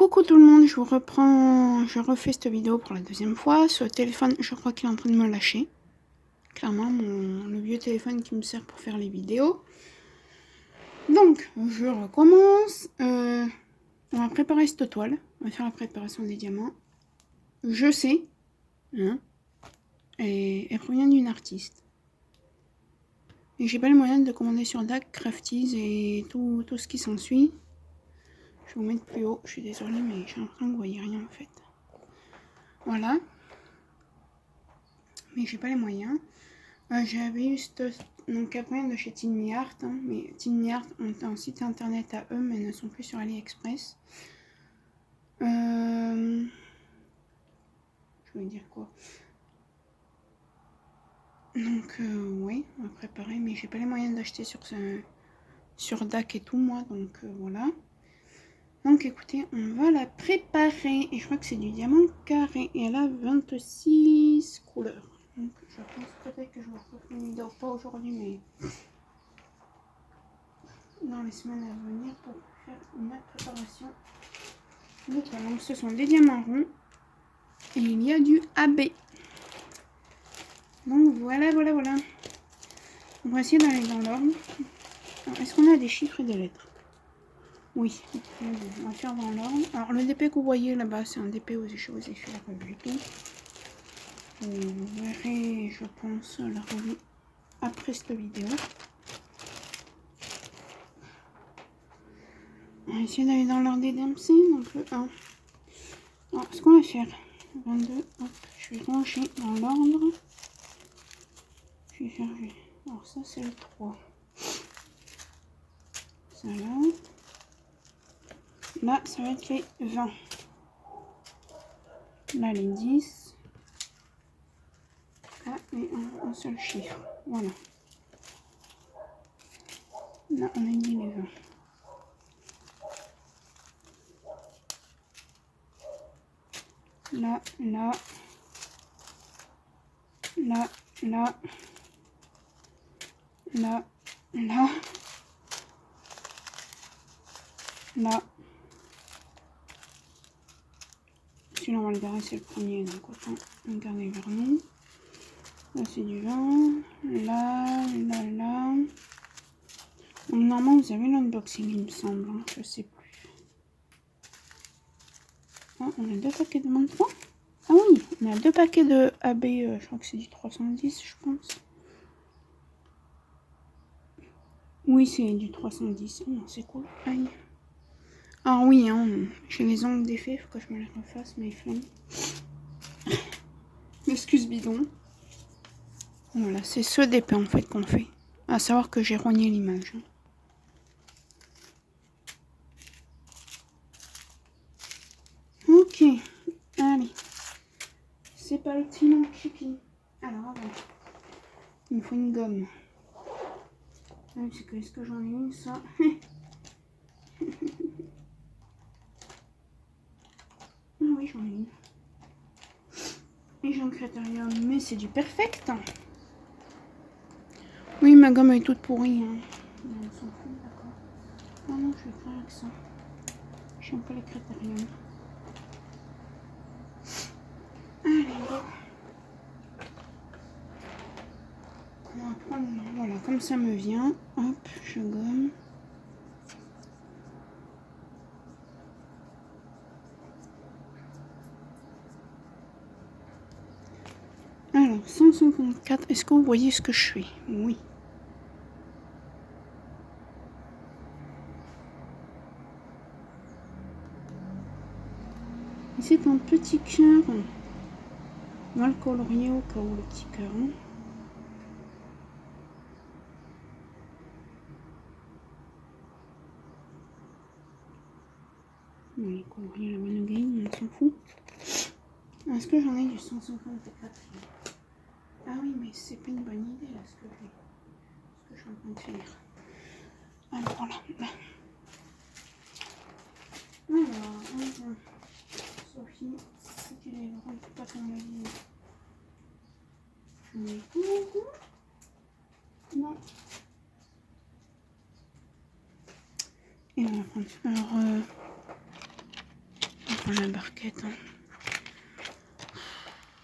Coucou tout le monde, je refais cette vidéo pour la deuxième fois. Ce téléphone, je crois qu'il est en train de me lâcher. Clairement, le vieux téléphone qui me sert pour faire les vidéos. Donc, je recommence. On va préparer cette toile. On va faire la préparation des diamants. Je sais, hein, et elle provient d'une artiste. Et j'ai pas les moyens de commander sur DAC, Crafties et tout ce qui s'ensuit. Je vais vous mettre plus haut, je suis désolée, mais j'ai l'impression que vous voyez rien en fait. Voilà. Mais j'ai pas les moyens. J'avais eu donc après de chez Tiny Art, hein, mais Tiny Art ont un site internet à eux, mais ne sont plus sur AliExpress. Je vais dire quoi. Donc oui, on va préparer, mais j'ai pas les moyens d'acheter sur DAC et tout moi, donc voilà. Donc écoutez, on va la préparer. Et je crois que c'est du diamant carré. Et elle a 26 couleurs. Donc je pense peut-être que je vais refaire une vidéo, pas aujourd'hui, mais dans les semaines à venir pour faire une préparation. Donc ce sont des diamants ronds. Et il y a du AB. Donc voilà. On va essayer d'aller dans l'ordre. Est-ce qu'on a des chiffres et des lettres? Oui, on va faire dans l'ordre. Alors le DP que vous voyez là-bas, c'est un DP aux échelles la revue et tout. Vous verrez, je pense, la revue après cette vidéo. On va essayer d'aller dans l'ordre des DMC, donc le 1. Alors ce qu'on va faire, 22, hop, je vais ranger dans l'ordre. Je vais faire, alors ça c'est le 3. Ça là, ça va être les 20. Là, les 10. Là, et un seul chiffre. Voilà. Là, on a dit les 20. Là, là. Là, là. Là, là. Là. Celui-là, on va le garder, c'est le premier. Donc, autant le garder vers nous. Là, c'est du 20. Là. Donc, normalement, vous avez l'unboxing, il me semble. Hein, je sais plus. Ah, on a 2 paquets de 23. Ah oui, on a 2 paquets de AB. Je crois que c'est du 310, je pense. Oui, c'est du 310. Oh non, c'est cool. Aïe. Ah oui, hein, j'ai les ongles défaits, faut que je me les refasse, mes flammes. Excuse bidon. Voilà, c'est ce DP en fait qu'on fait. À savoir que j'ai rogné l'image. Ok, allez. C'est parti mon chipi. Alors avant, il me faut une gomme. Ah, c'est que est-ce que j'en ai une ça? Ah oui, j'en ai une. Et j'ai un critérium, mais c'est du perfect. Oui, ma gomme est toute pourrie. Hein. On s'en fout, d'accord. Ah non, je vais faire avec ça. J'aime pas les critériums. Allez, go. On va prendre, voilà, comme ça me vient. Hop, je gomme. Alors, 154, est-ce que vous voyez ce que je fais? Oui. Et c'est un petit cœur. On va le colorier au cas où le petit cœur. Hein. On va le colorier la bonne game, on s'en fout. Est-ce que j'en ai du 154? Ah oui, mais c'est pas une bonne idée là, ce que je suis en train de faire. Alors voilà. Alors, Sophie, si tu les rentres pas ton avis. Non. Et on va prendre. Alors, prendre la barquette. Hein.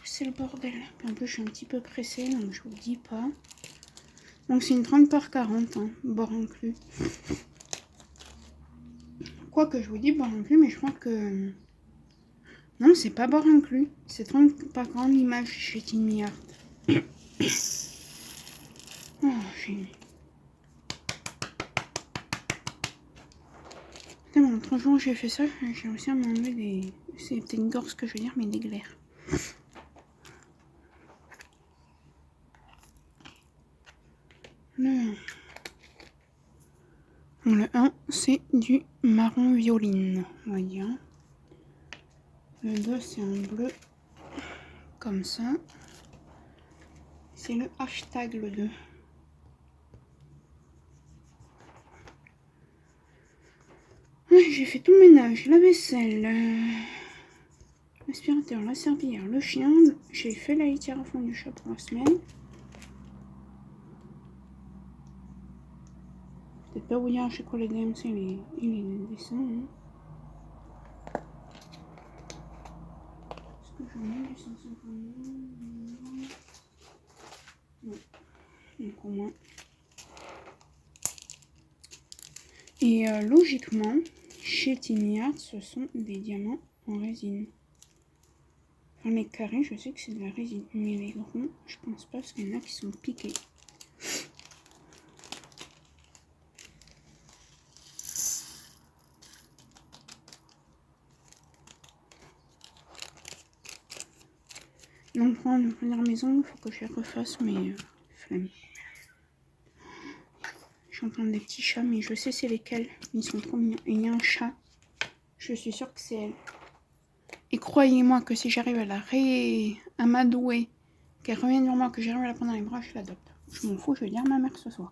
C'est le bordel. Puis en plus, je suis un petit peu pressée, donc je vous le dis pas. Donc c'est une 30 par 40, hein, bord inclus. Quoi que je vous dis bord inclus, mais je crois que... Non, c'est pas bord inclus. C'est 30 par 40 images chez Tiny Art. Oh, j'ai... Putain, l'autre jour j'ai fait ça, j'ai réussi à m'enlever des... C'était une gorge que je veux dire, mais des glaires. Le 1, c'est du marron violine, on va dire. Le 2, c'est un bleu comme ça. C'est le hashtag le 2. Ouais, j'ai fait tout le ménage, la vaisselle, l'aspirateur, la serpillière, le chien. J'ai fait la litière à fond du chat pour la semaine. Peut-être pas vous dire chez quoi les DMC et les dessins. Hein. Est-ce que je mets du 150? Non. Donc au moins. Et logiquement, chez Tiny Art, ce sont des diamants en résine. Enfin, les carrés, je sais que c'est de la résine. Mais les ronds, je pense pas parce qu'il y en a qui sont piqués. Donc, pour la première maison, il faut que je les refasse, mais flemme. Je suis en train des petits chats, mais je sais c'est lesquels. Ils sont trop mignons. Et il y a un chat. Je suis sûre que c'est elle. Et croyez-moi que si j'arrive à m'adouer, qu'elle revienne vers moi, que j'arrive à la prendre dans les bras, je l'adopte. Je m'en fous, je vais dire à ma mère ce soir.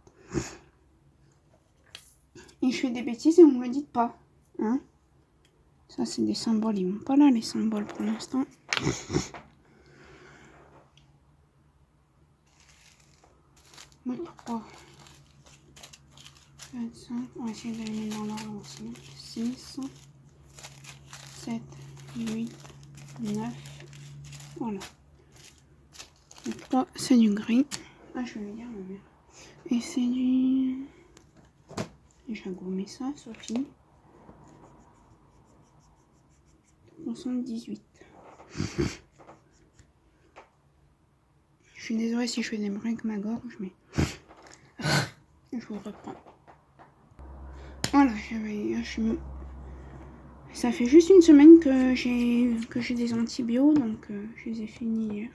Et je fais des bêtises et vous me le dites pas. Hein? Ça, c'est des symboles. Ils vont pas là, les symboles, pour l'instant. Le 3, 4, 5. On va essayer de les mettre dans l'ordre aussi. 6, 7, 8, 9. Voilà. Le 3, c'est du gris. Ah, je vais le dire, ma mère. Et c'est du... J'ai gommé ça, Sophie. 78. Je suis désolée si je fais des bruits avec ma gorge, mais... Je vous reprends. Voilà, ça fait juste une semaine que j'ai des antibiotiques, donc je les ai finis hier.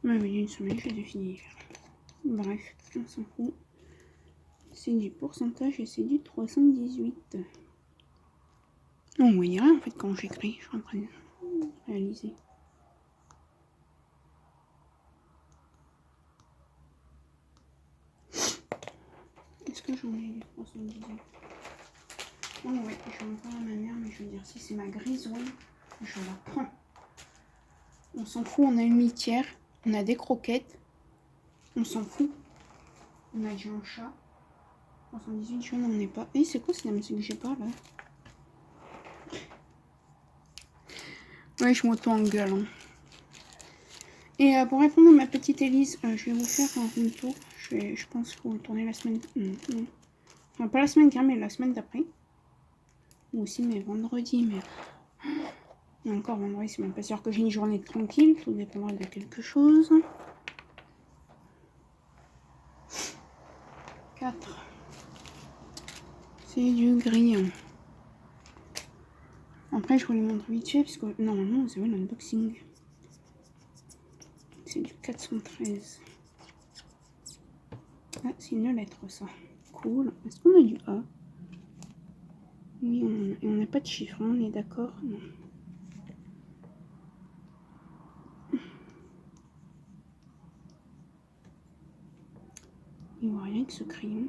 Ouais, oui, une semaine, je les ai finis hier. Bref, on s'en fout. C'est du pourcentage et c'est du 318. On voit rien en fait quand j'écris, je suis en train de réaliser. Est-ce que j'en ai du 318? Oh ouais, je vais en parler à ma mère, mais je veux dire, si c'est ma grisouille, je la prends. On s'en fout, on a une litière, on a des croquettes, on s'en fout. On a déjà un chat. 318, je n'en ai pas. Et c'est quoi c'est la musique que j'ai pas là? Ouais, je m'auto-engueule. Hein. Et pour répondre à ma petite Élise, je vais vous faire un room tour. Je pense qu'il faut le tourner la semaine... Non. Enfin, pas la semaine dernière, mais la semaine d'après. Ou aussi, mais vendredi, mais... Et encore vendredi, c'est même pas sûr que j'ai une journée tranquille. Tout dépendra de quelque chose. 4. C'est du gris. Après, je vous les montre vite fait, parce que normalement, vous avez l'unboxing. C'est du 413. Ah, c'est une lettre, ça. Cool. Est-ce qu'on a du A? Oui, on n'a pas de chiffre, hein, on est d'accord? Non. Il voit rien que ce crayon.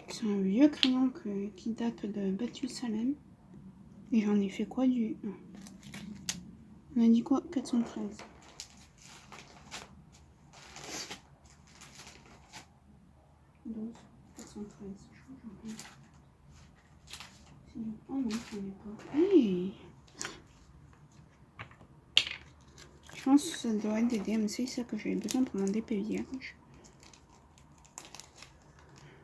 C'est un vieux crayon qui date de Batu Salem. Et j'en ai fait quoi du... On a dit quoi? 413. 12, 413. Oh non, j'en ai pas. Hey, je pense que ça doit être des DMC, ça que j'avais besoin pour mon DP vierge.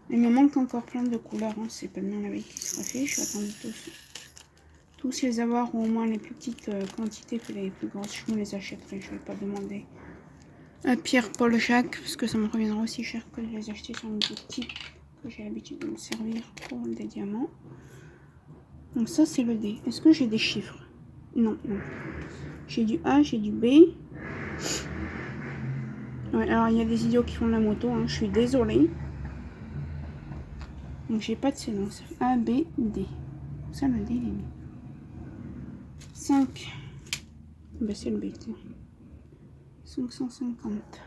Il me manque encore plein de couleurs, hein. C'est pas demain la veille qui sera fait. Je vais attendre tous les avoir, ou au moins les plus petites quantités que les plus grosses. Je me les achèterai, je vais pas demander à Pierre Paul Jacques, parce que ça me reviendra aussi cher que de les acheter sur une boutique que j'ai l'habitude de me servir pour des diamants. Donc ça c'est le D. Est-ce que j'ai des chiffres? Non, non. J'ai du A, j'ai du B. Ouais, alors il y a des idiots qui font de la moto, hein. Je suis désolée. Donc j'ai pas de séquence. A, B, D. Ça le D il est mis. 5. Ben c'est le B. 550.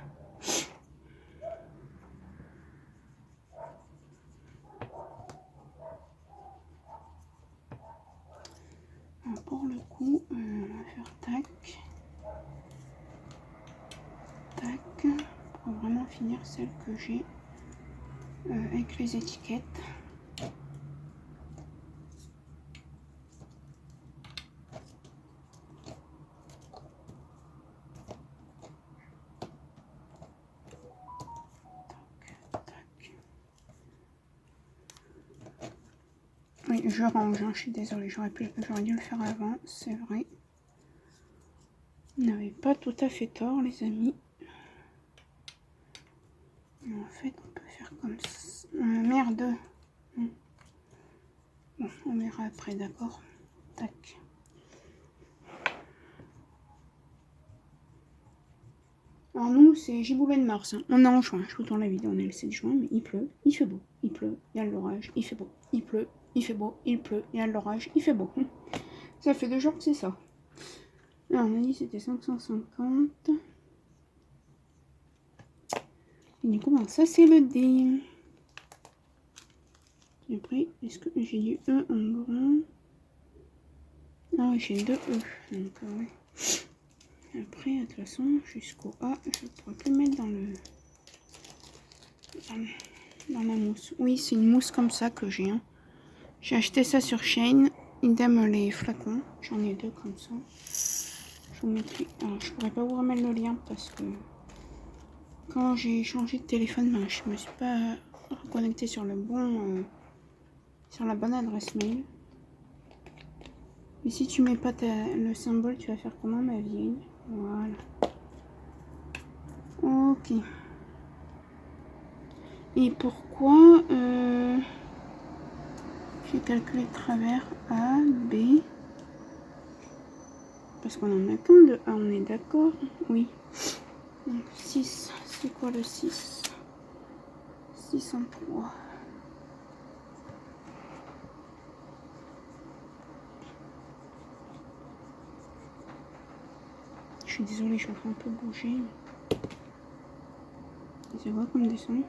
Alors pour le coup, on va faire tac. Tac. Pour vraiment finir celle que j'ai avec les étiquettes. Oui, je range, hein, je suis désolée, j'aurais dû le faire avant, c'est vrai. Vous n'avez pas tout à fait tort, les amis. Mais en fait, on peut faire comme ça. Merde. Bon, on verra après, d'accord. Tac. Alors nous, c'est Giboulé de Mars. Hein. On est en juin, je vous tourne la vidéo, on est le 7 juin, mais il pleut, il fait beau. Il pleut, il y a l'orage, il fait beau. Il pleut, il fait beau, il pleut, il y a l'orage, il fait beau. Ça fait 2 jours que c'est ça. Alors on a dit c'était 550. Et du coup, ben, ça c'est le D. Et après, est-ce que j'ai du E en grand? Ah oui, j'ai 2 E. Donc ouais. Après, de toute façon, jusqu'au A, je ne pourrais plus mettre dans la mousse. Oui, c'est une mousse comme ça que j'ai. Hein. J'ai acheté ça sur Shein. Idem les flacons. J'en ai 2 comme ça. Je vous mettrai. Alors, je pourrais pas vous remettre le lien parce que quand j'ai changé de téléphone, ben, je me suis pas reconnecté sur le bon, sur la bonne adresse mail. Et si tu mets pas le symbole, tu vas faire comment, ma vieille? Voilà. Ok. Et pourquoi j'ai calculé le travers A, B? Parce qu'on en a qu'un de A, on est d'accord? Oui. Donc 6, c'est quoi le 6? 603. Je suis désolée, je vais un peu bouger. C'est quoi comme dessin?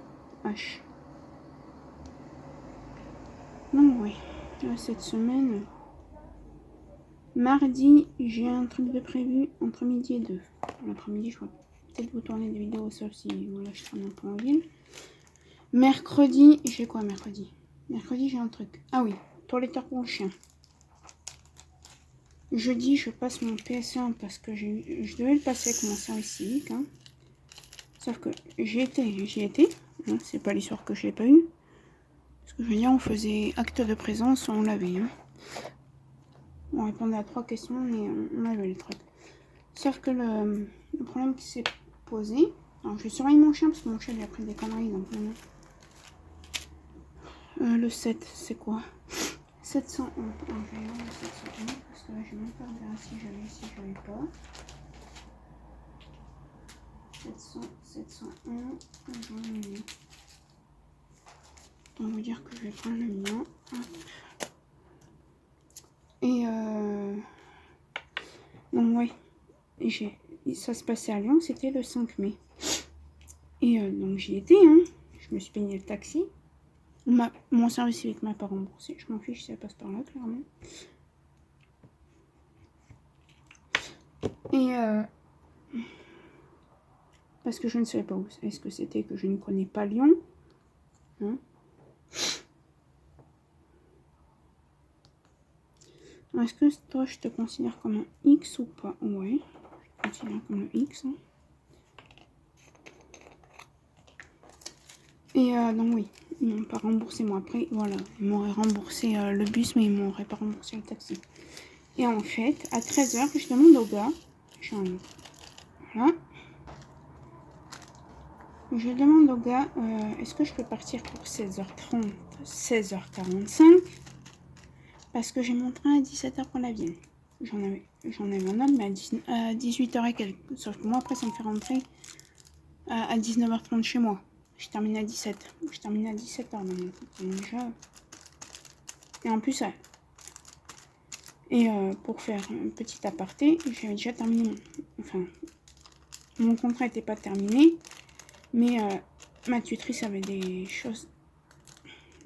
H. Donc oui, cette semaine, mardi, j'ai un truc de prévu entre midi et 2. L'après-midi, je vais peut-être vous tourner des vidéos, sauf si voilà, je traîne un peu en ville. Mercredi, j'ai quoi mercredi? Mercredi, j'ai un truc. Ah oui, toiletteur pour le chien. Jeudi, je passe mon PS1 parce que je devais le passer avec mon service civique. Hein. Sauf que j'y étais. Hein, c'est pas l'histoire que je l'ai pas eu. Parce que je veux dire, on faisait acte de présence, on l'avait. Hein. On répondait à 3 questions et on avait le truc. Sauf que le problème qui s'est posé. Alors, je surveille mon chien parce que mon chien lui a pris des conneries. Donc, le 7, c'est quoi? 711. Alors, je vais voir le 711 parce que là, je vais même pas regarder si j'avais pas. 700, 701. On va vous dire que je vais prendre le mien. Et donc, ouais. Ça se passait à Lyon, c'était le 5 mai. Et donc, j'y étais, hein. Je me suis payé le taxi. Mon service civique m'a pas remboursé. Je m'en fiche si ça passe par là, clairement. Et parce que je ne savais pas où est-ce que c'était, que je ne connais pas Lyon. Hein. Est-ce que toi, je te considère comme un X ou pas? Ouais, je te considère comme un X. Hein. Et donc oui, ils m'ont pas remboursé. Moi après, voilà, ils m'auraient remboursé le bus, mais ils m'auraient pas remboursé le taxi. Et en fait, à 13h, je demande au gars, voilà, je demande au gars, est-ce que je peux partir pour 16h30, 16h45, parce que j'ai mon train à 17h pour la Vienne. J'en avais un autre, mais à 18h et quelques. Sauf que moi, après, ça me fait rentrer à 19h30 chez moi. Je termine à 17h. Je termine à 17h maintenant. Déjà. Et en plus, pour faire un petit aparté, j'avais déjà terminé mon contrat n'était pas terminé, mais ma tutrice avait des choses,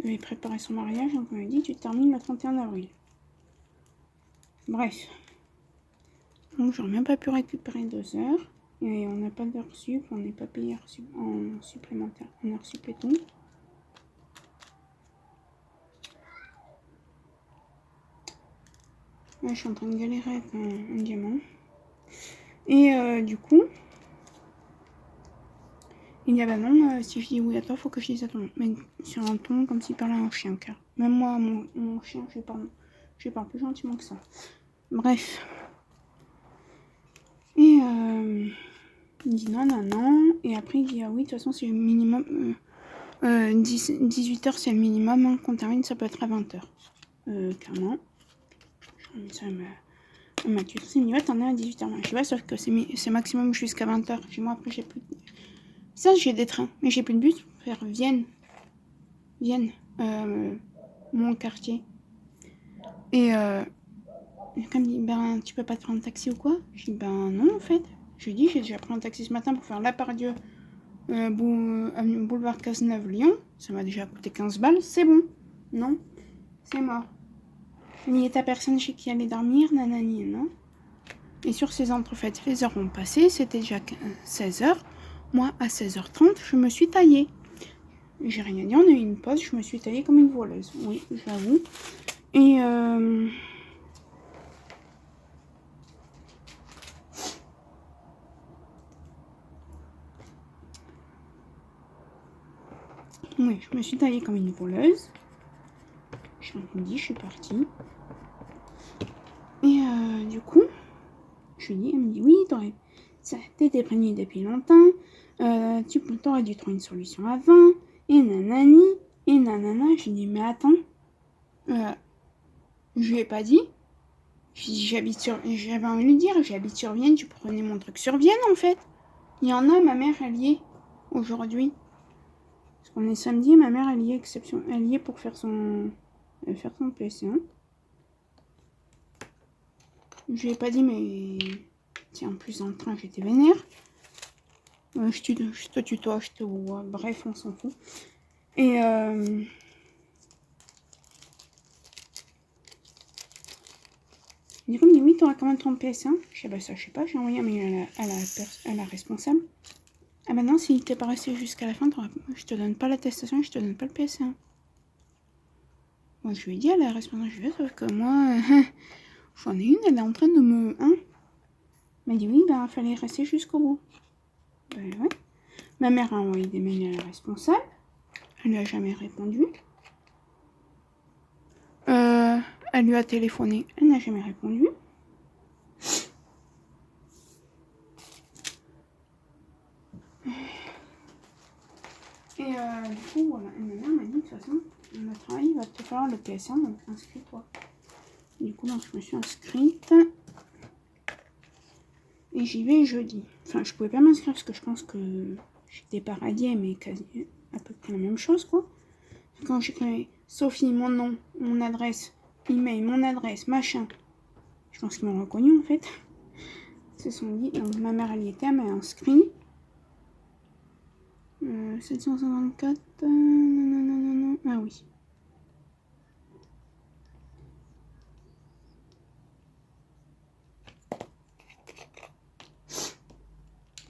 avait préparé son mariage, donc on m'a dit tu termines le 31 avril. Bref. Donc j'aurais même pas pu récupérer 2 heures. Et on n'a pas d'heure sup, on n'est pas payé en supplémentaire, en heure sup et tout. Là, je suis en train de galérer avec un diamant. Et du coup, il y a bah non, si je dis oui à toi, faut que je dise à ton nom. Mais sur un ton comme s'il parlait à un chien, car même moi, mon chien, je parle plus gentiment que ça. Bref. Et il dit non, non, non. Et après, il dit ah oui, de toute façon, c'est le minimum. 18h, c'est le minimum. Hein, qu'on termine, ça peut être à 20h. Clairement. Je dis ça à ma tutrice. Il me dit ouais, t'en as à 18h. Je sais pas, sauf que c'est maximum jusqu'à 20h. Chez moi, après, j'ai plus. Ça, j'ai des trains, mais j'ai plus de bus pour faire Vienne, mon quartier. Et comme il dit, ben, tu peux pas te prendre un taxi ou quoi? Je dis, ben non, en fait. Je lui dis, j'ai déjà pris un taxi ce matin pour faire La Pardieu, boulevard Cazeneuve, Lyon. Ça m'a déjà coûté 15 balles, c'est bon. Non, c'est mort. Il n'y a ta personne chez qui aller dormir, nanani, non? Et sur ces entrefaites, les heures ont passé, c'était déjà 16h. Moi, à 16h30, je me suis taillée. J'ai rien dit, on a eu une pause, je me suis taillée comme une voleuse. Oui, j'avoue. Et oui, je me suis taillée comme une voleuse. Je me dis, je suis partie. Et du coup, je lui dis, elle me dit, oui, t'étais prévenue depuis longtemps. Tu t'aurais dû trouver une solution avant. Et nanani, et nanana. Je lui dis, mais attends. Je lui ai pas dit. J'avais envie de lui dire, j'habite sur Vienne, tu prenais mon truc sur Vienne en fait. Il y en a, ma mère, elle y est aujourd'hui. Parce qu'on est samedi, ma mère, elle y est pour faire son PC1. Je lui ai pas dit, mais tiens, en plus dans le train, j'étais vénère. Je te tutoie, je te vois. Bref, on s'en fout. Et du coup, il me dit, oui, t'auras quand même ton PS1. Je sais pas, ça, je sais pas. J'ai envoyé un mail à la responsable. Ah bah non, si t'es pas resté jusqu'à la fin, je te donne pas l'attestation et je te donne pas le PS1. Moi, je lui ai dit à la responsable, je vais, sauf que moi, j'en ai une, elle est en train de me... Hein, elle m'a dit, oui, ben, fallait rester jusqu'au bout. Ben ouais. Ma mère a envoyé des mails à la responsable. Elle lui a jamais répondu. Elle lui a téléphoné. Elle n'a jamais répondu. Et du coup, voilà. Et ma mère m'a dit, de toute façon, le travail, il va te falloir le PS1, donc inscris-toi. Du coup, donc, je me suis inscrite. Et j'y vais jeudi. Enfin, je pouvais pas m'inscrire parce que je pense que j'étais pas radiée, mais quasi à peu près la même chose, quoi. Quand j'ai créé Sophie, mon nom, mon adresse, email, mon adresse, machin, je pense qu'ils m'ont reconnu en fait. Ils se sont dit, donc ma mère elle y était, elle m'a inscrit. 754, non, ah oui.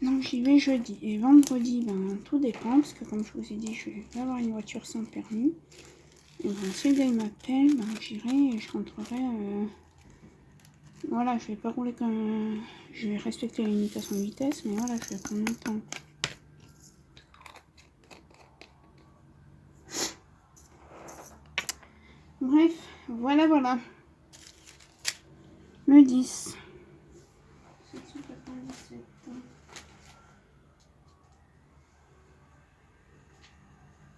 Donc j'y vais jeudi. Et vendredi, ben, tout dépend, parce que comme je vous ai dit, je vais avoir une voiture sans permis. Et ben, si le gars m'appelle, ben, j'irai et je rentrerai. Voilà, je vais pas rouler comme. Je vais respecter la limitation de vitesse, mais voilà, je vais prendre mon temps. Bref, voilà. Le 10. 797.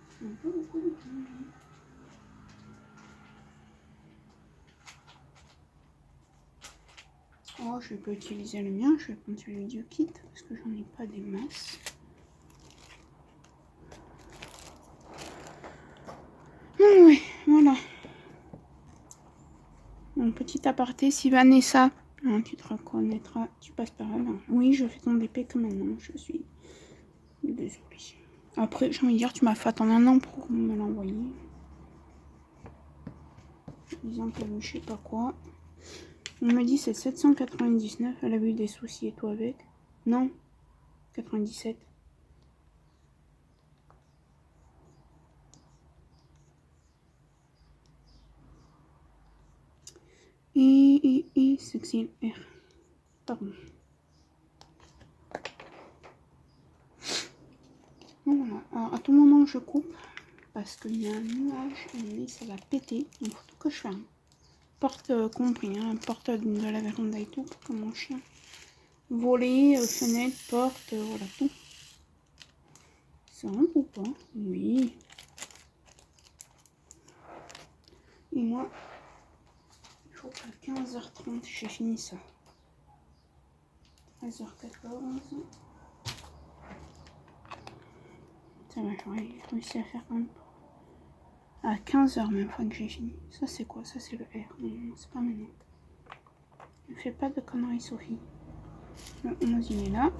C'est un peu beaucoup de temps. Oh, je vais pas utiliser le mien, je vais prendre celui du kit parce que j'en ai pas des masses. Ouais, voilà. Un petit aparté, si Vanessa, hein, tu te reconnaîtras, tu passes par là. Oui, je fais ton DP que maintenant, je suis désolée. Après, j'ai envie de dire, tu m'as fait attendre un an pour me l'envoyer. Disons qu'elle veut je sais pas quoi. On me dit c'est 799, elle a eu des soucis et tout avec. Non, 97. Et sexy R. Pardon. Voilà. Alors, à tout moment, je coupe parce qu'il y a un nuage et ça va péter. Il faut tout que je ferme. Porte compris, hein, porte de la véranda et tout pour mon chien. Volet, fenêtre, porte, voilà tout. Ça rentre ou pas? Oui. Et moi, il faut qu'à 15h30, j'ai fini ça. 13h14. Ça va, j'aurais réussi à faire un peu. À 15h même, fois que j'ai fini. Ça, c'est quoi? Ça, c'est le R. Non, c'est pas maintenant. Ne fais pas de conneries, Sophie. Le 11, il est là.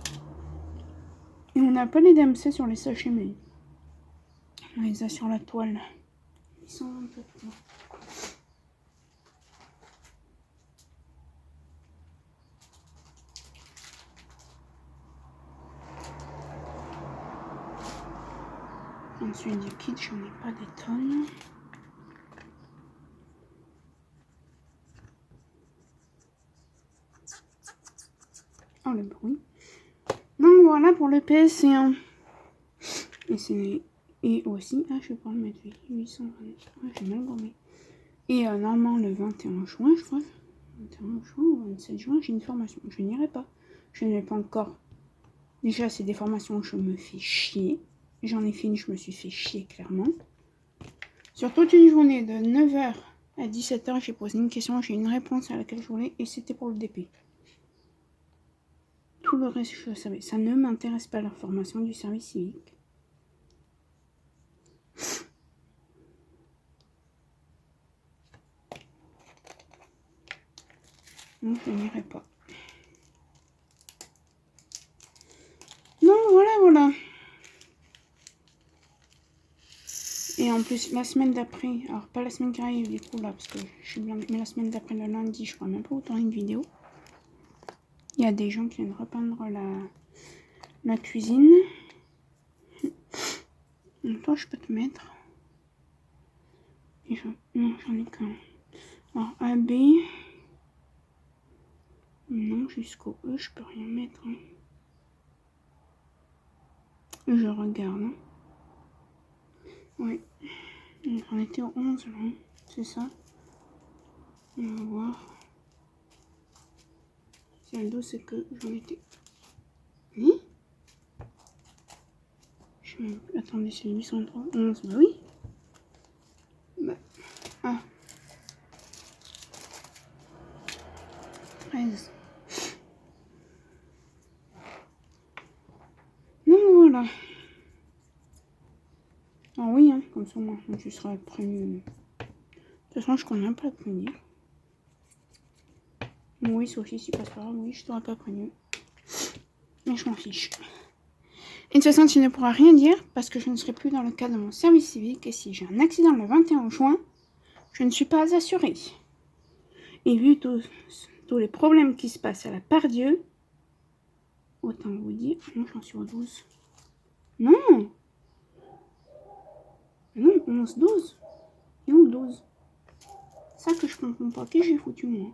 Et on n'a pas les DMC sur les sachets, mais on les a sur la toile. Ils sont un peu trop. Ensuite, du kit, j'en ai pas des tonnes. Oh, le bruit. Donc voilà pour le PS1. Et c'est. Et aussi, ah, je vais pas le mettre 820. Ah, j'ai mal gommé. Et normalement, le 21 juin, je crois. 21 juin ou 27 juin, j'ai une formation. Je n'irai pas. Je ne l'ai pas encore. Déjà, c'est des formations où je me fais chier. J'en ai fait une, je me suis fait chier clairement. Sur toute une journée de 9h à 17h, j'ai posé une question, j'ai une réponse à laquelle je voulais et c'était pour le DP. Tout le reste, je le savais. Ça ne m'intéresse pas, la formation du service civique. Donc, je n'irai pas. Non, voilà. Et en plus, la semaine d'après, alors pas la semaine qui arrive du coup là, parce que je suis blanche, mais la semaine d'après, le lundi, je crois même pas vous tourner une vidéo. Il y a des gens qui viennent repeindre la cuisine. Donc toi, je peux te mettre. Et non, j'en ai qu'un. Alors AB. Non, jusqu'au E, je peux rien mettre. Hein. Je regarde. Hein. Oui. On était au 11 là. C'est ça. On va voir. Si le 12, c'est que j'en étais. Oui. Attendez, c'est 803. 11, bah oui. Bah. Ah. 13. Donc voilà. Ah oui, hein, comme ça, moi, tu seras prévenu. De toute façon, je compte même pas te prévenir. Oui, Sophie, si passe par là, oui, je t'aurais pas prévenu. Mais je m'en fiche. Et de toute façon, tu ne pourras rien dire parce que je ne serai plus dans le cadre de mon service civique. Et si j'ai un accident le 21 juin, je ne suis pas assurée. Et vu tous les problèmes qui se passent à la Pardieu, Autant vous dire. Non, j'en suis au 12. Non! Non, 11, 12. Et où le 12? Ça que je comprends pas. Qu'est-ce que j'ai foutu, moi?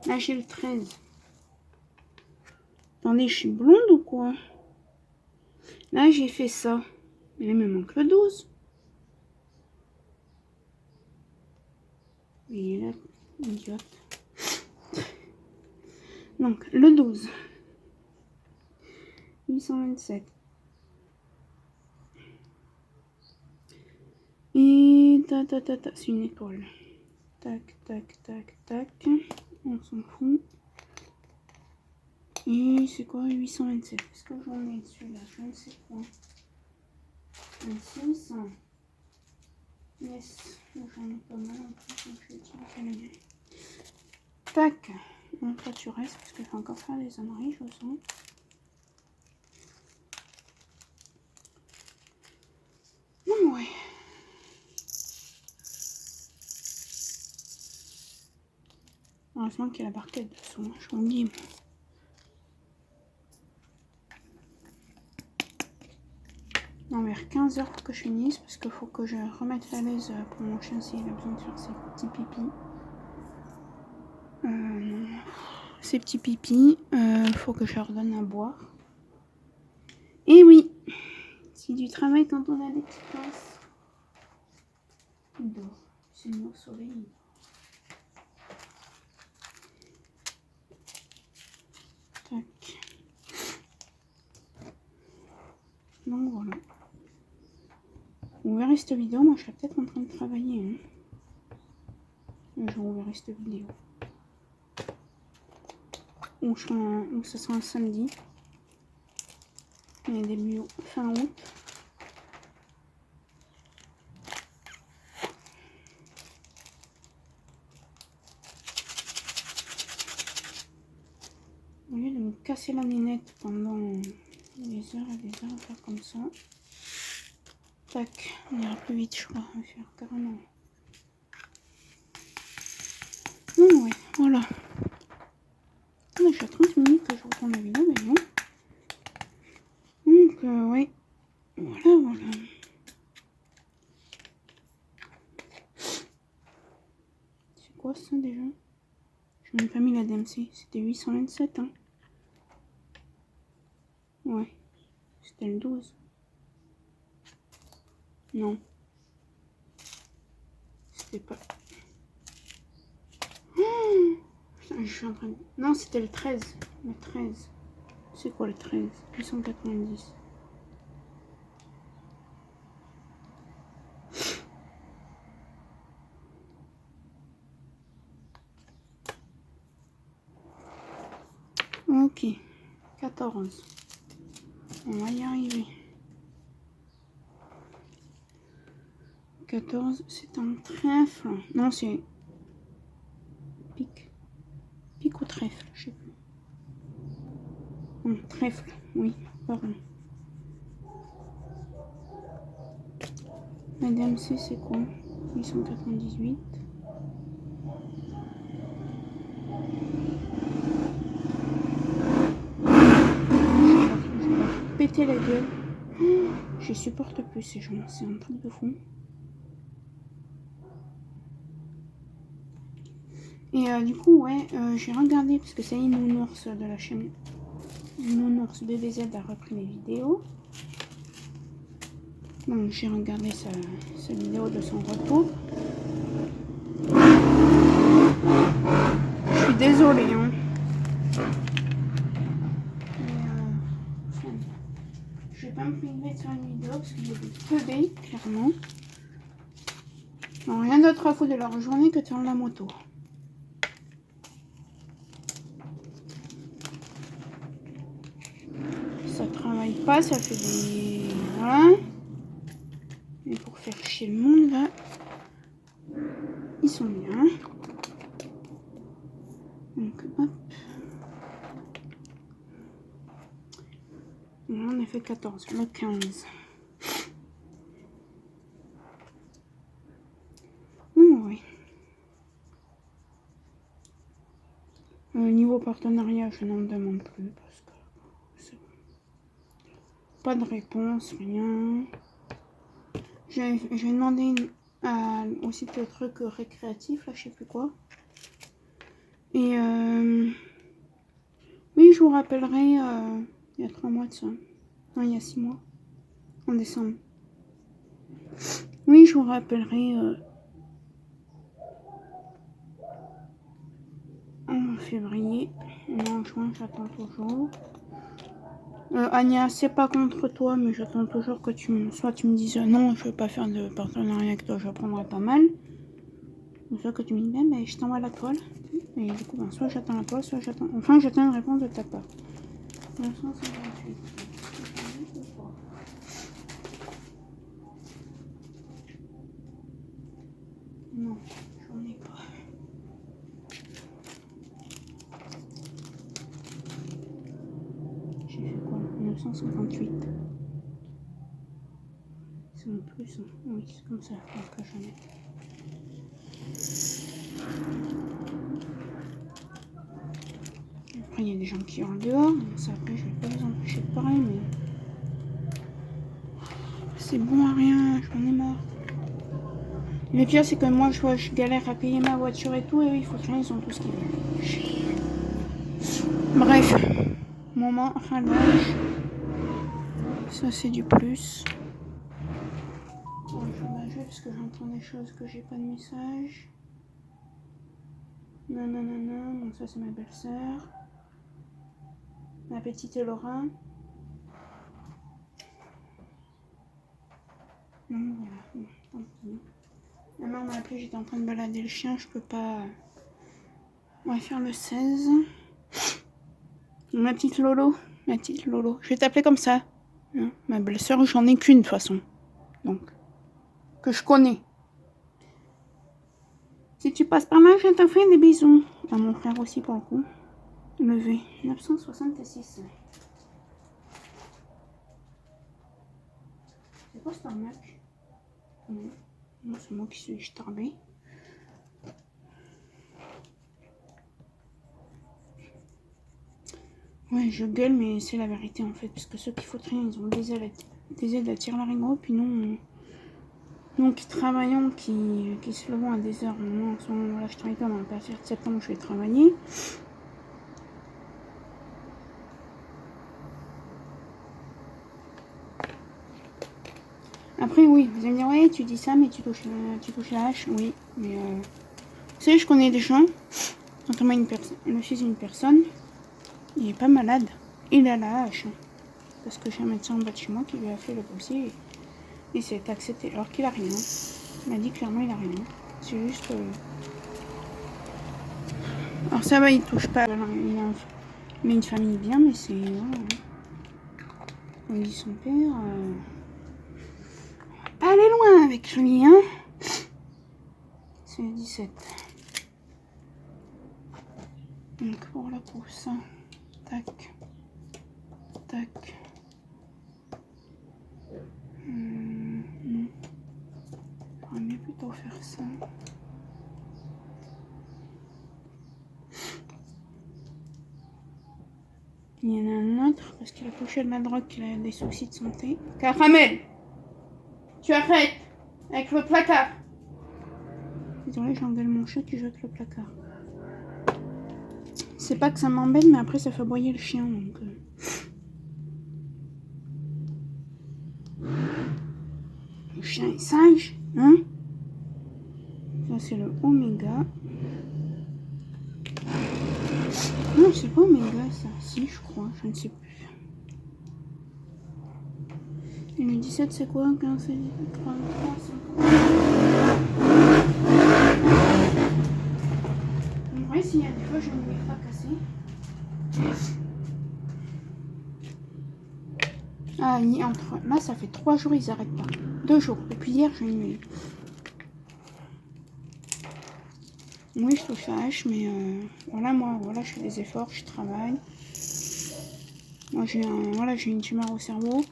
Là, j'ai le 13. Attendez, je suis blonde ou quoi? Là, j'ai fait ça. Mais là, il me manque le 12. Oui, là, idiote. Donc, le 12. 827. Et c'est une étoile. Tac, tac, tac, tac. On s'en fout. Et c'est quoi 827? Est-ce que j'en ai celui-là? Je ne sais pas. 26. Yes. J'en ai pas mal en plus. Donc je vais utiliser le mien. Tac. Donc toi tu restes parce que je vais encore faire des âneries, je sens. Ouais. Heureusement qu'il y a la barquette dessous, hein, je vous le dis. Non, vers 15h pour que je finisse, parce qu'il faut que je remette la laise pour mon chien s'il a besoin de faire ses petits pipis. Non. Ses petits pipis, faut que je leur donne à boire. Et oui, c'est du travail quand on a des petits pinces. Il dort, c'est le au soleil. Tac. Donc voilà. Vous verrez cette vidéo, moi je serais peut-être en train de travailler. Hein. Vous verrez cette vidéo. Ou ce sera un samedi. Il y a début fin août. Au lieu de me casser la nénette pendant des heures et des heures à faire comme ça. Tac, on ira plus vite je crois, on va faire carrément. Non, ouais, voilà. On est déjà 30 minutes que je retourne la vidéo, mais bon. Donc, ouais. Voilà, voilà. C'est quoi ça déjà? Je n'ai pas mis la DMC, c'était 827, hein. Ouais. C'était le 12. Non. C'était pas... Oh putain, je suis en train de... Non, c'était le 13. Le 13. C'est quoi le 13? 890. Ok. 14. On va y arriver. 14, c'est un trèfle. Non, c'est pique. Pique ou trèfle, je sais plus. Non, trèfle, oui, pardon. La DMC, c'est quoi? 898. Je vais péter la gueule. Je supporte plus ces gens, c'est un truc de fou. Et du coup, ouais, j'ai regardé, parce que c'est une nounours de la chaîne Nounours BBZ a repris les vidéos. Donc j'ai regardé sa vidéo de son retour. Je suis désolée, hein. Je vais pas me priver de faire une vidéo parce qu'il y a des teubés, clairement. Non, rien d'autre à foutre de leur journée que de faire la moto. Ça travaille pas, ça fait des... Voilà. Et pour faire chier le monde, là, ils sont bien. Donc, hop. Là, on a fait 14, le 15. Oui. nouveau partenariat, je n'en demande plus parce que c'est bon. Pas de réponse, rien. J'ai demandé aussi le truc récréatif, là, je sais plus quoi. Et oui, je vous rappellerai il y a 3 mois de ça. Non, il y a 6 mois. En décembre. Oui, je vous rappellerai en février. En juin, j'attends toujours. Anya, c'est pas contre toi, mais j'attends toujours que soit tu me dises non, je veux pas faire de partenariat avec toi, je prendrai pas mal. Ou soit que tu me dis mais je t'envoie la toile. Et du coup, soit j'attends la toile, soit j'attends. Enfin, j'attends une réponse de ta part. 958. Non, j'en ai pas. J'ai fait quoi? 958. C'est en plus. Hein. Oui, c'est comme ça que j'en ai. Après, il y a des gens qui hurlent dehors. Ça, après, je vais pas les empêcher de parler, mais. C'est bon à rien, j'en ai marre. Le pire, c'est que moi, je galère à payer ma voiture et tout, et eux, il faut que ils ont tout ce qu'ils veulent. Bref, moment, rallonge. Ça, c'est du plus. Bon, je vais jouer parce que j'entends des choses que j'ai pas de message. Non, non, non, non. Donc, ça, c'est ma belle-sœur. Ma petite Laura. Non, voilà. Bon, maman m'a appelé, j'étais en train de balader le chien, je peux pas. On va faire le 16. Ma petite Lolo. Ma petite Lolo. Je vais t'appeler comme ça. Hein, ma belle-sœur, j'en ai qu'une de toute façon. Donc, que je connais. Si tu passes par là, je te fais des bisous. À mon frère aussi pour le coup. Levé. 966. C'est quoi cette arnaque? Non, c'est moi qui suis starbée. Ouais, je gueule, mais c'est la vérité en fait. Parce que ceux qui foutent rien, ils ont des aides à tirer l'arigot. Puis nous qui travaillons, qui se levons à des heures. Moi, en ce moment, là, je travaille pas, mais à partir de septembre, je vais travailler. Après, oui, vous allez me dire, ouais, tu dis ça, mais tu touches la hache. Oui, mais vous savez, je connais des gens, notamment le fils d'une personne, il est pas malade, il a la hache. Parce que j'ai un médecin en bas de chez moi qui lui a fait le dossier et c'est accepté, alors qu'il a rien. Il m'a dit clairement, il a rien. C'est juste. Alors ça va, il touche pas. Il a une famille bien, mais c'est. Voilà. Comme dit son père. Pas aller loin avec lui, hein. C'est le 17. Donc pour la pousse. Tac. Tac. Non. J'aurais mieux plutôt faire ça. Il y en a un autre parce qu'il a touché de la drogue, qu'il a des soucis de santé. Caramel, tu arrêtes avec le placard. Désolée, j'engueule mon chat qui joue avec le placard. C'est pas que ça m'embête, mais après ça fait aboyer le chien. Donc, le chien est sage, hein. Ça c'est le Oméga. Non, c'est pas Oméga ça. Si, je crois, je ne sais plus. Et le 17 c'est quoi? 15, 33, 50. En vrai, s'il y a des fois, je ne vais pas casser. Ah, là, ça fait 3 jours, ils arrêtent pas. 2 jours. Depuis hier, j'ai une. Oui, je touche la hache, mais voilà, moi, voilà, je fais des efforts, je travaille. Moi, j'ai une tumeur au cerveau.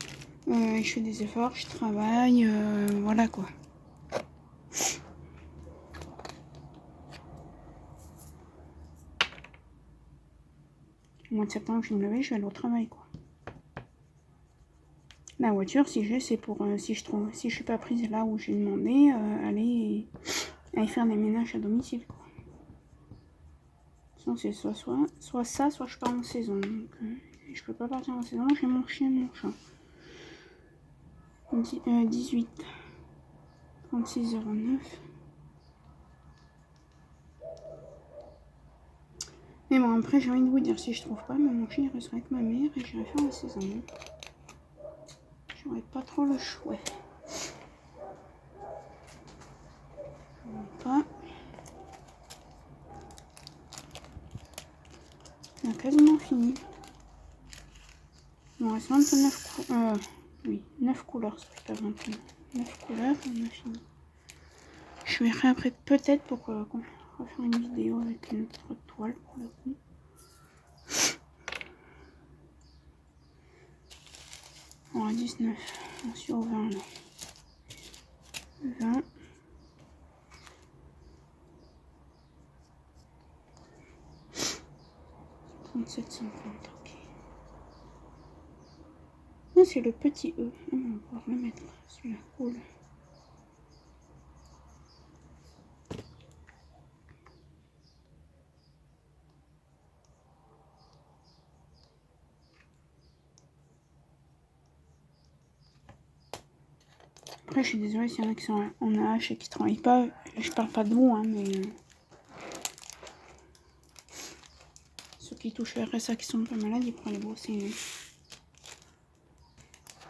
Je fais des efforts, je travaille, voilà quoi. Au mois de septembre, je vais me lever, je vais aller au travail, quoi. La voiture, si j'ai, c'est pour si je suis pas prise là où j'ai demandé, aller faire des ménages à domicile, quoi. Sinon, c'est soit ça, soit je pars en saison. Donc, je peux pas partir en saison, j'ai mon chien, mon chat. 18, 36,09 €. Mais bon, après, j'ai envie de vous dire, si je trouve pas, mon chien il restera avec ma mère et j'irai faire la saison. J'aurais pas trop le choix. Pas. On a quasiment fini. Il me reste 9 couleurs, c'est pas 21. 9 couleurs, on a fini. Je verrai après peut-être pour qu'on refaire une vidéo avec une autre toile pour le coup. On a 19, on suis au 20 là. 20. « 37,50 €, ok. Ah, c'est le petit E. On va pouvoir le mettre, celui-là, cool. Après, je suis désolée s'il y en a qui sont en AH et qui travaillent pas. Je parle pas de vous, hein, mais ceux qui touchent le RSA qui sont pas malades, ils pourraient aller bosser.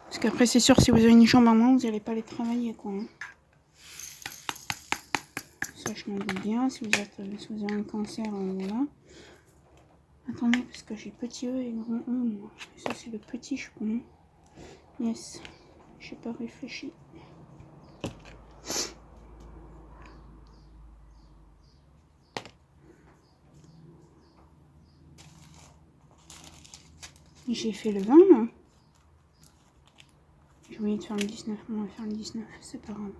Parce qu'après, c'est sûr, si vous avez une jambe en moins, vous n'allez pas aller travailler, quoi. Hein. Ça, je m'en doute bien. Si vous avez un cancer, voilà. Attendez, parce que j'ai petit E et grand E. Ça, c'est le petit, je connais. Yes. J'ai pas réfléchi. J'ai fait le 20, là. J'ai oublié de faire le 19. On va faire le 19, c'est pas grave.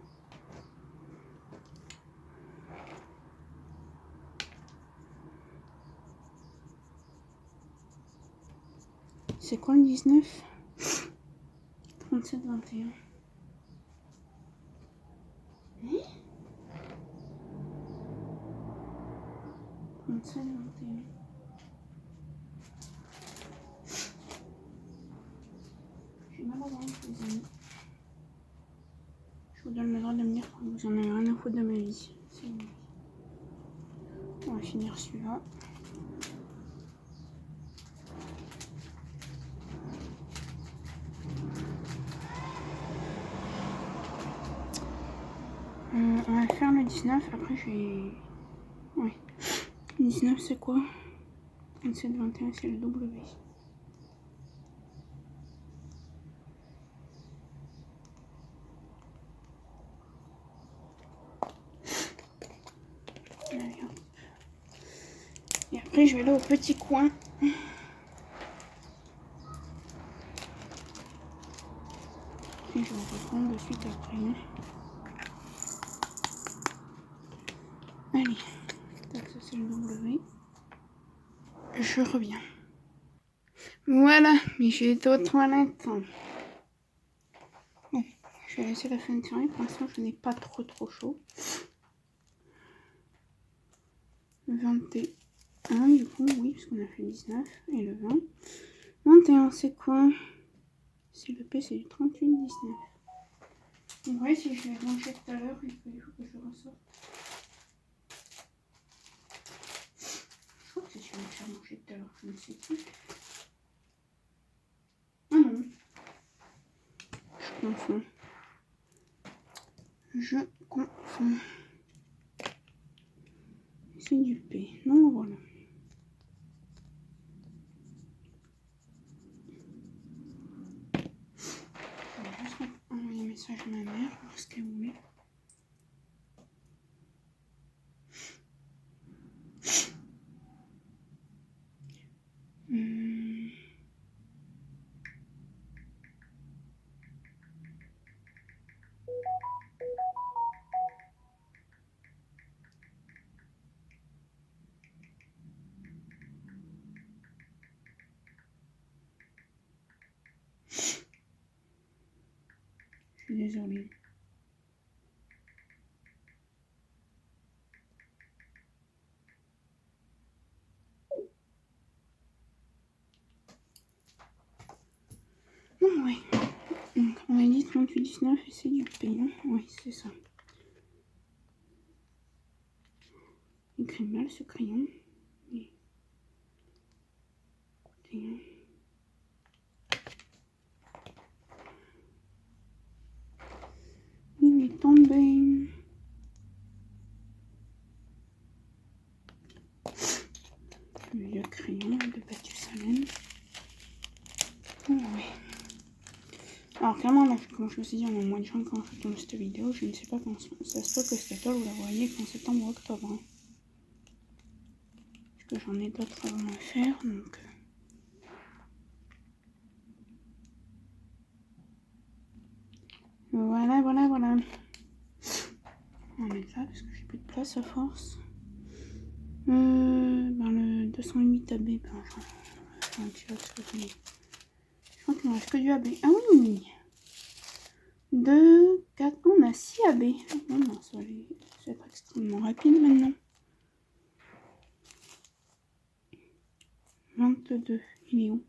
C'est quoi le 19 ? 37, 21. Hein ? 37, 21. J'ai mal au ventre, les amis. Je vous donne le droit de me dire que vous en avez rien à foutre de ma vie. On va finir celui-là. On va faire le 19. Après, je vais. Ouais. Le 19, c'est quoi ? 37, 21, c'est le W. Allez, hop. Et après, je vais aller au petit coin. Et je vais reprendre de suite après. Allez. Donc, ça, c'est le W. Je reviens. Voilà, mais j'ai été aux toilettes. Bon, je vais laisser la fenêtre fermée. Pour l'instant, je n'ai pas trop chaud. 21, du coup, oui, parce qu'on a fait 19 et le 20. 21, c'est quoi ? C'est le P, c'est du 38, 19. En vrai, si je l'ai mangé tout à l'heure, il faut que je le ressorte. Je crois que c'est celui que j'ai mangé tout à l'heure, je ne sais plus. Ah non. Je confonds. C'est du P. Non, voilà. Je vais juste envoyer un message à ma mère, voir ce qu'elle voulait. désolée. Bon, ouais. Donc, on a dit 38,19 et c'est du payant. Oui, c'est ça. Il écrit mal ce crayon. Mais... écoutez, il est tombé. Le vieux crayon de Mathusalem. Oh, oui. Alors clairement là, comme je me suis dit, on a moins de gens quand je tourne cette vidéo. Je ne sais pas quand ça se peut que cette étoile vous la voyez qu'en septembre ou octobre. Hein. Parce que j'en ai d'autres avant à faire. Donc... voilà. On va mettre là parce que j'ai plus de place à force. Ben le 208 AB, ben je crois qu'il ne reste que du AB. Ah oui 2, 4, on a 6 AB. Non, ça va être extrêmement rapide maintenant. 22, il est où?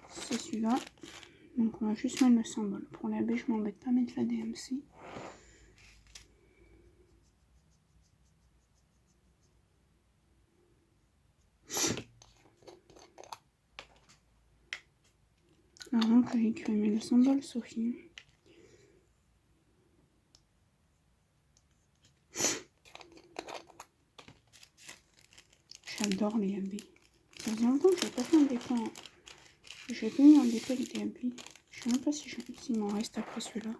C'est celui-là. Donc on va juste mettre le symbole. Pour l'AB, je m'embête pas à mettre la DMC. Alors donc j'ai écrit le symbole, Sophie. J'adore les AB. Ça faisait longtemps que j'ai pas fait un dépôt. J'ai pas mis un dépôt avec des AB. Je sais même pas s'il m'en reste après celui-là.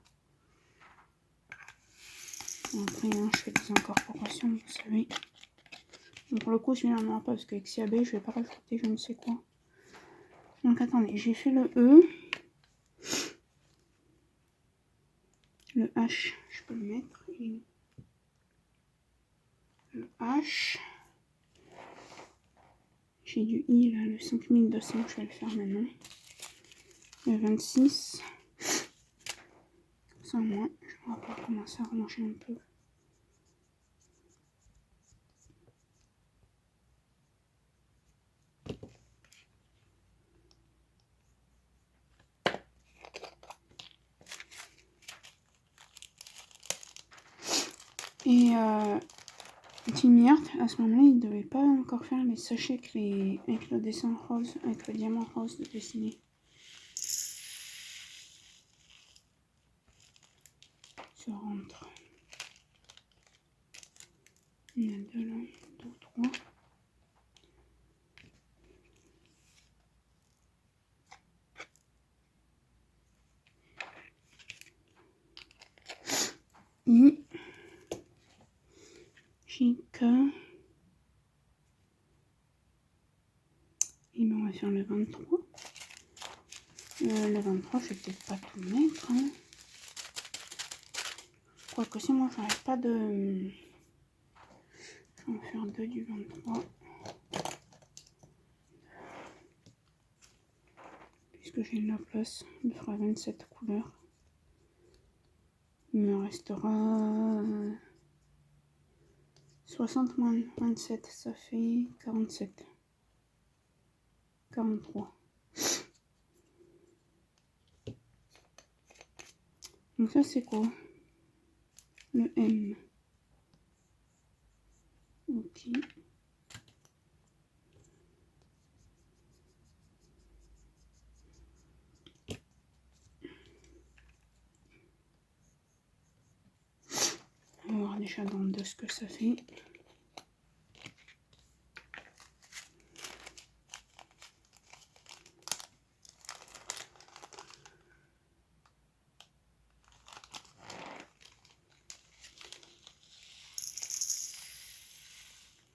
Après, hein, je fais des incorporations, vous savez. Donc pour le coup, celui-là, on n'aura pas parce qu'avec CAB, je vais pas rajouter je ne sais quoi. Donc attendez, j'ai fait le E. Le H, je peux le mettre. Le H. J'ai du I là, le 5200, je vais le faire maintenant. Le 26. Sans moins, je vais pouvoir commencer à ranger un peu. Et Petit Miart, à ce moment-là, il ne devait pas encore faire les sachets avec le dessin rose, avec le diamant rose de dessiner. Ça rentre. Il y en a deux là, deux ou trois. I. J-K. Et ben on va faire le 23. Le 23, je vais peut-être pas tout mettre. Hein. Quoique si moi j'arrête pas de... Je vais en faire 2 du 23. Puisque j'ai de la place, il fera 27 couleurs. Il me restera 60 moins 27, ça fait 47. 43. Donc ça c'est quoi? Le M. Ok. On va voir déjà dans le 2 ce que ça fait.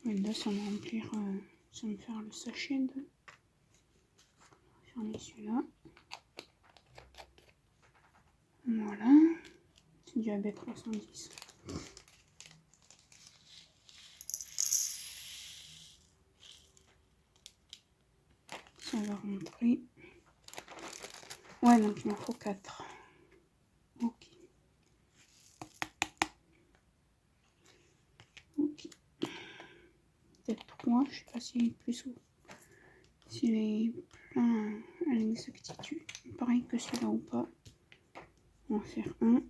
Le 2 ça va remplir, ça va me faire le sachet de... Fermer celui-là. Voilà. C'est du AB310. Ça va rentrer. Ouais, donc il m'en faut 4. poids. Je sais pas s'il est plus ou s'il est plein à l'exactitude. Pareil que celui-là ou pas. On va faire un.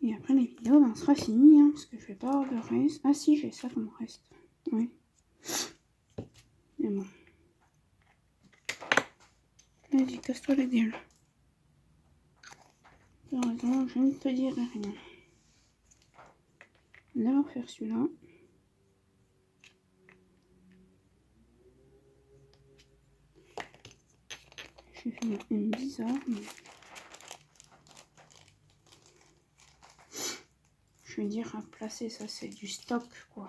Et après les vidéos, ben, sera fini, hein, parce que je vais pas avoir de reste. Ah si, j'ai ça comme reste. Oui. Mais bon. Vas-y, casse-toi la gueule. T'as raison, je ne te dirai rien. D'abord faire celui-là. J'ai fait un M bizarre, mais... Je veux dire, à placer, ça c'est du stock, quoi.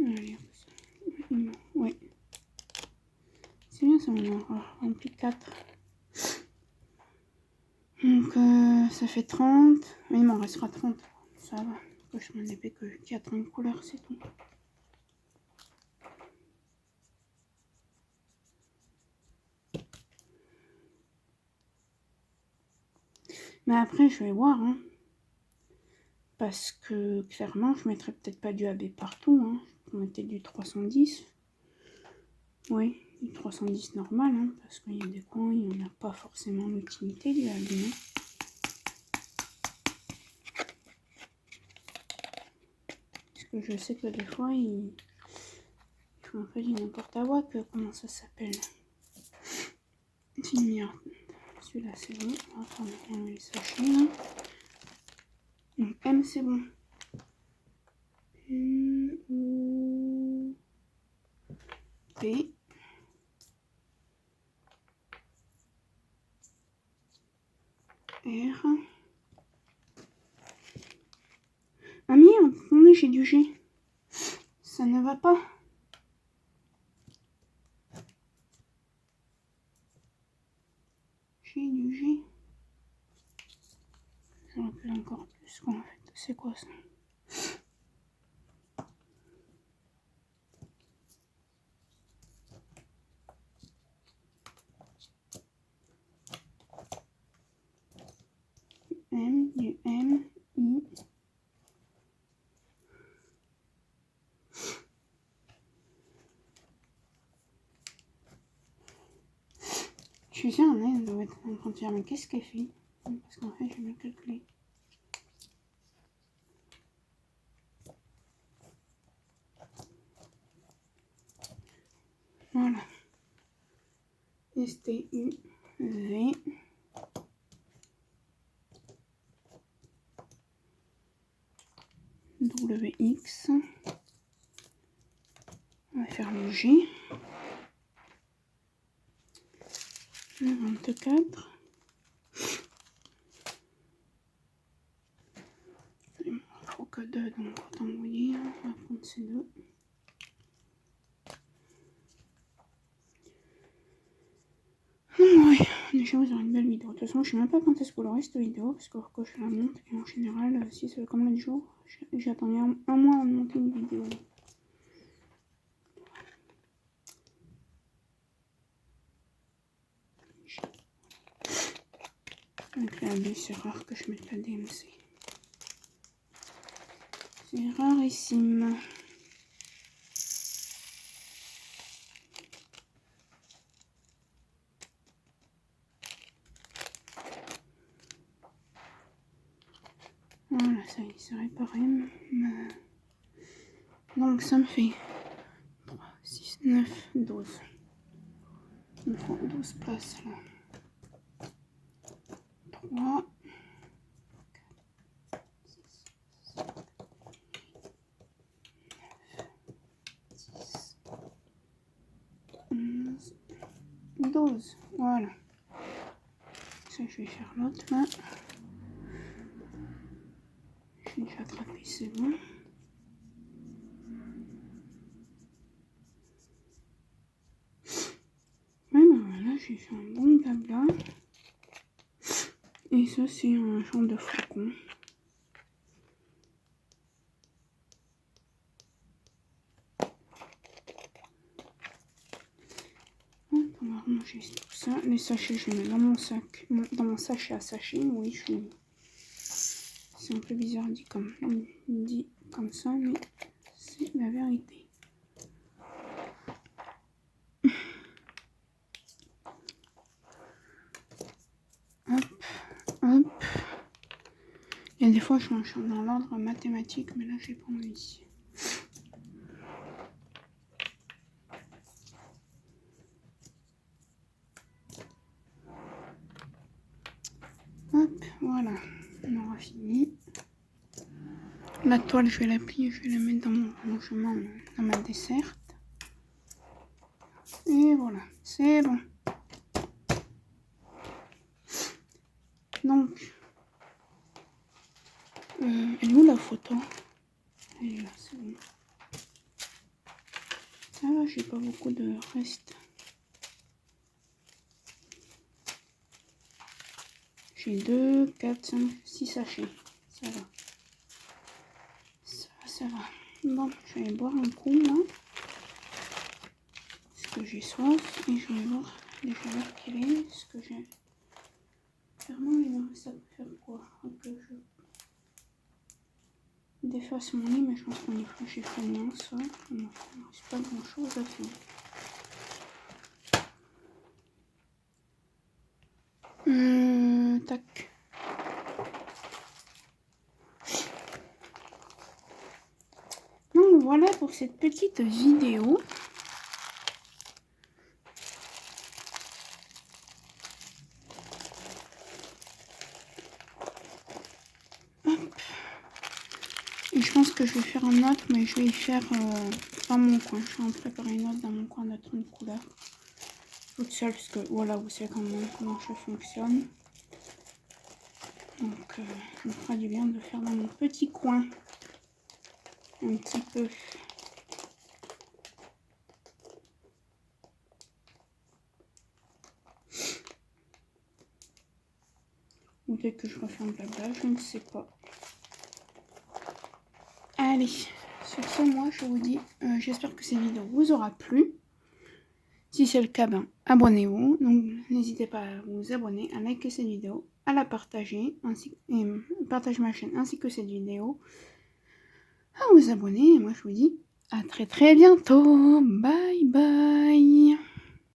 Allez, ouais. C'est bien, ça m'en a rempli 4. Donc, ça fait 30. Mais il m'en restera 30. Ça va. Je m'en ai fait que 4 en couleur, c'est tout. Mais après, je vais voir, hein. Parce que, clairement, je mettrais peut-être pas du AB partout, hein. Je mettrais du 310. Oui, du 310 normal, hein. Parce qu'il y a des coins, il n'y en a pas forcément l'utilité du AB, hein. Parce que je sais que des fois, ils font un peu du n'importe quoi, que comment ça s'appelle. C'est une merde. Celui-là, c'est bon. Enfin, on va le sachet, là. Donc, M, c'est bon. P. R. Ah merde, attendez, j'ai du G. Ça ne va pas. J'ai du G. J'en ai encore plus, quoi, en fait. C'est quoi ça? M, du M, I. Je suis sûre, elle doit être en train de dire, mais qu'est-ce qu'elle fait? Parce qu'en fait, j'ai mal calculé. Voilà. S, T, U, V. W, X. On va faire le G. Le 24. Il ne faut que 2, donc autant vous dire. On va prendre ces 2. Ouais, déjà vous aurez une belle vidéo. De toute façon, je sais même pas quand est-ce que vous l'aurez cette vidéo, parce que je la monte, et en général, si c'est comme l'autre jour, j'ai attendu un mois avant de monter une vidéo. Avec la B, c'est rare que je mette la DMC. C'est rarissime. Voilà, ça y est, c'est réparé. Donc ça me fait 3, 6, 9, 12. Il me faut 12 places là. 3, 4, 6, 7, 10, 11, 12. Voilà. Ça, je vais faire l'autre là. J'ai déjà attrapé, c'est bon. Ouais, ben voilà, j'ai fait un bon blabla. Et ça, c'est un genre de flacon. On va ranger tout ça. Les sachets, je les mets dans mon sac. Dans mon sachet à sachet, oui, je suis C'est un peu bizarre dit comme ça, mais c'est la vérité. Hop, hop. Il y a des fois je change dans l'ordre mathématique, mais là j'ai pas envie. Hop, voilà, on aura fini. La toile, je vais la plier, je vais la mettre dans mon rangement, dans ma desserte. Et voilà, c'est bon. Donc, elle est où la photo? Elle est là, c'est bon. Ça va, j'ai pas beaucoup de reste. J'ai 2, 4, 5, 6 sachets. Ça va. Ça va. Bon, je vais aller boire un coup là. Parce que j'ai soif. Et je vais voir déjà l'heure qu'elle est. Parce que j'ai... Clairement, il me reste à faire quoi? Que je défasse mon lit, mais je pense qu'on y fait chez Fabien, ça. Il ne reste pas grand chose à faire. Tac. Donc voilà pour cette petite vidéo. Hop. Et je pense que je vais faire un autre, mais je vais y faire dans mon coin. Je vais en préparer une autre dans mon coin d'autres couleurs. Toute seule, parce que voilà, vous savez comment ça fonctionne. Donc, ça me fera du bien de faire dans mon petit coin. Un petit peu. Ou peut-être que je refais un blabla, je ne sais pas. Allez, sur ce, moi, je vous dis, j'espère que cette vidéo vous aura plu. Si c'est le cas, ben, abonnez-vous. Donc, n'hésitez pas à vous abonner, à liker cette vidéo, à la partager, et partager ma chaîne ainsi que cette vidéo. À vous abonner. Et moi, je vous dis à très très bientôt. Bye bye.